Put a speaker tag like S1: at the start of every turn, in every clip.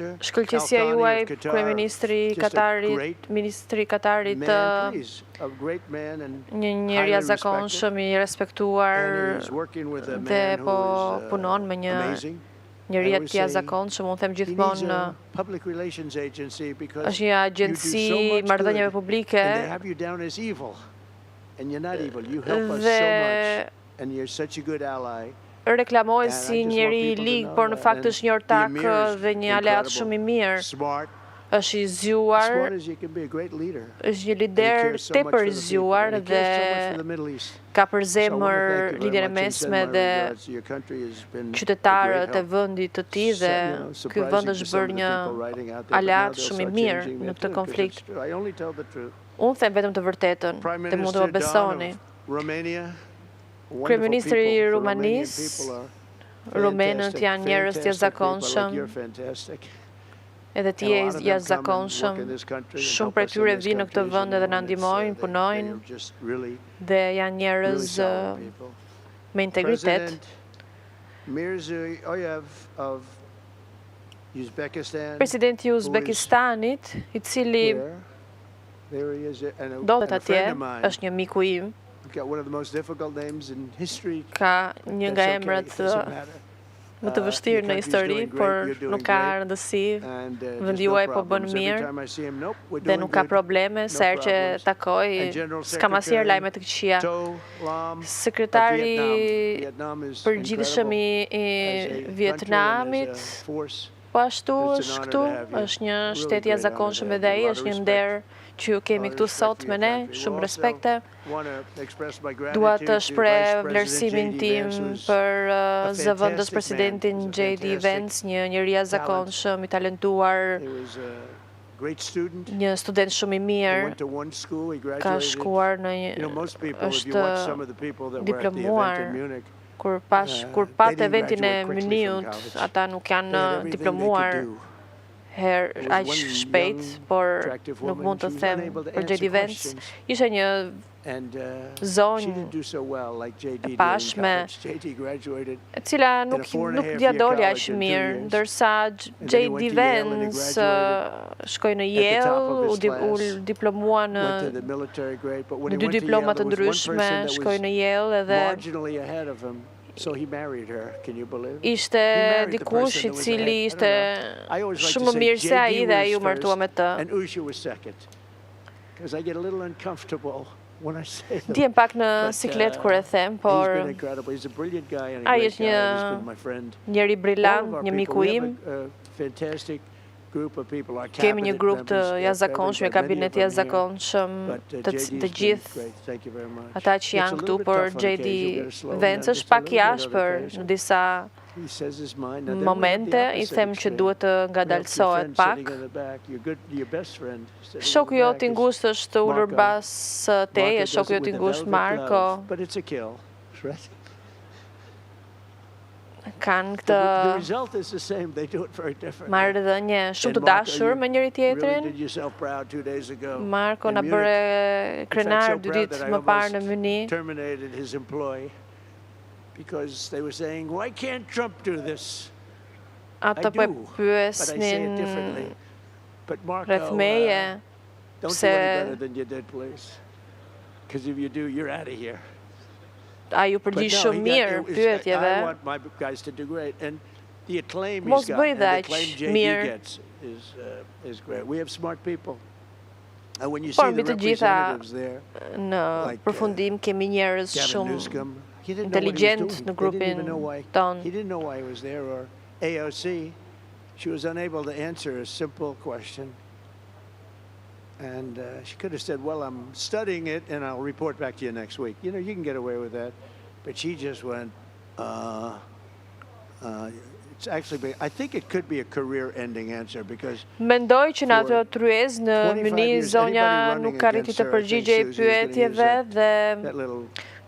S1: Shkëlqësia juaj, kryeministri i Katarit, një njeri jashtëzakonshëm i respektuar dhe po punon me një njeri të jashtëzakonshëm, unë them gjithmonë është një agjenci marrëdhënieve publike dhe reklamohet si njeri i ligë, por në fakt është një ortak dhe një aleat shumë i mirë. Është i zgjuar, është një lider tepër i zgjuar dhe ka për zemër lidhjen e mesme dhe qytetarët e vendit të tij dhe ky vend është bërë një aleat shumë i mirë në këtë konflikt. Unë them vetëm të vërtetën dhe mund të më besoni. Kryeministri i Rumanisë, rumenët janë njerëz të jashtëzakonshëm. Edhe ti je jashtëzakonshëm, shumë prej tyre vinë në këtë vend edhe na ndihmojnë, punojnë dhe janë njerëz me integritet. Presidenti i Uzbekistanit, i cili ndodhet atje, është një miku im. Ka një nga emrat më të vështirë në histori, por nuk ka rëndësi, vendi juaj po bën mirë dhe nuk ka probleme, se herë që takoj, s'kam asnjëherë lajme të këqija. Sekretari përgjithshëm i Vietnamit, po ashtu është këtu, është një shtet i jashtëzakonshëm edhe ai, është një nder që ju kemi këtu sot me ne, shumë respekte. Dua të shpreh vlerësimin tim për zëvendës presidentin J.D. Vance, një njeri i jashtëzakonshëm, i talentuar, një student shumë i mirë, ka shkuar në është diplomuar. Kur pat eventin e Muniut, ata nuk janë diplomuar aq shpejt, por nuk mund të them për J.D. Vance. Ishte një zonjë e pashme, e cila nuk dia doli aq mirë, ndërsa J.D. Vance shkoi në Yale, u diplomua në dy diploma të ndryshme, shkoi në Yale edhe ishte dikush i cili ishte shumë më mirë se ai dhe ai u martua me të. Ndihem pak në siklet kur e them, por ai është një njeri brillant, një miku im. Kemi një grup të jashtëzakonshëm, një kabinet jashtëzakonshëm, të gjithë ata që janë këtu, por J.D. Vance është pak i ashpër në disa momente, i them që duhet të ngadalësohet pak. Shoku jot i ngushtë është ulur bas teje, shoku jot i ngushtë Marko. Kanë këtë marrëdhënie shumë të dashur me njëri tjetrin. Marko na bëre krenar 2 ditë më parë në Muni. Ata po e pyesnin rreth meje pse a ju përgjigj shumë mirë pyetjeve. Mos bëj dhe aq mirë. Por mbi të gjitha në përfundim kemi njerëz shumë inteligjent në grupin ton.
S2: She was unable to answer a simple question. And she could have said, well, I'm studying it and I'll report back to you next week. You know, you can get away with that. But she just went, it's actually, I think it could be a career-ending answer because...
S1: Mendoj që në ato tryez në Muni, zonja nuk arriti të përgjigjej pyetjeve dhe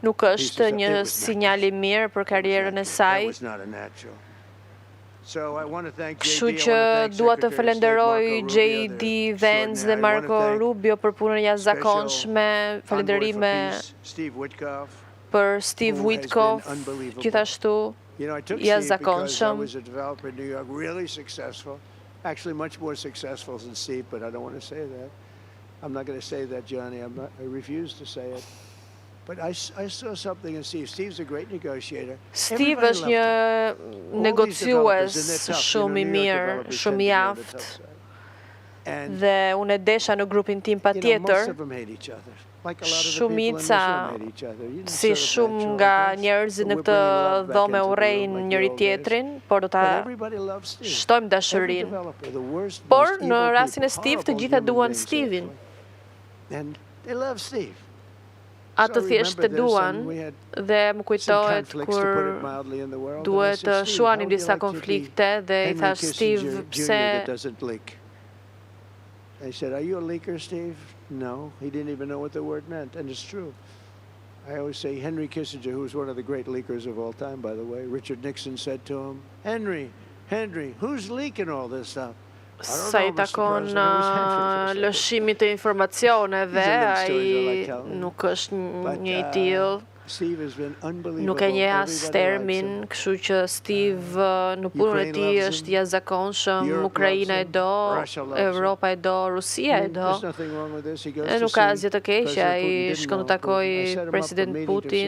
S1: nuk është një sinjal i mirë për karrierën e saj. Kështu që dua të falenderoj J.D. Vance dhe Marco Rubio për punën e jashtëzakonshme, falenderime për Steve Witkoff, gjithashtu jashtëzakonshëm.
S2: actually much more successful than Steve, but I don't want to say that. I'm not going to say that, Johnny. I refuse to say it. But I saw something in Steve. Steve's a great negotiator.
S1: Steve është një negociues shumë i mirë, shumë i aftë. Dhe unë e desha në grupin tim patjetër. Shumica, si shumë nga njerëzit në këtë dhomë urrejnë njëri tjetrin, por do ta shtojmë dashurinë. Por në rastin e Steve, të gjitha duan Steven. Atë thjesht të duan dhe më kujtohet kur duhet të shuanim disa konflikte dhe I thash Steve, pse...
S2: I said, are you a leaker, Steve? No, he didn't even know what the word meant, and it's true. I always say Henry Kissinger, who was one of the great leakers of all time, by the way, Richard Nixon said to him, Henry, who's leaking all this stuff?
S1: Sa I takon lëshimit të informacioneve, ai nuk është një I tillë. Nuk e njeh as termin, kështu që Steve në punën e tij është jashtëzakonshëm, Ukraina e do, Europa e do, Rusia e do. E nuk ka asgjë të keqe, ai shkon të takojë president Putin.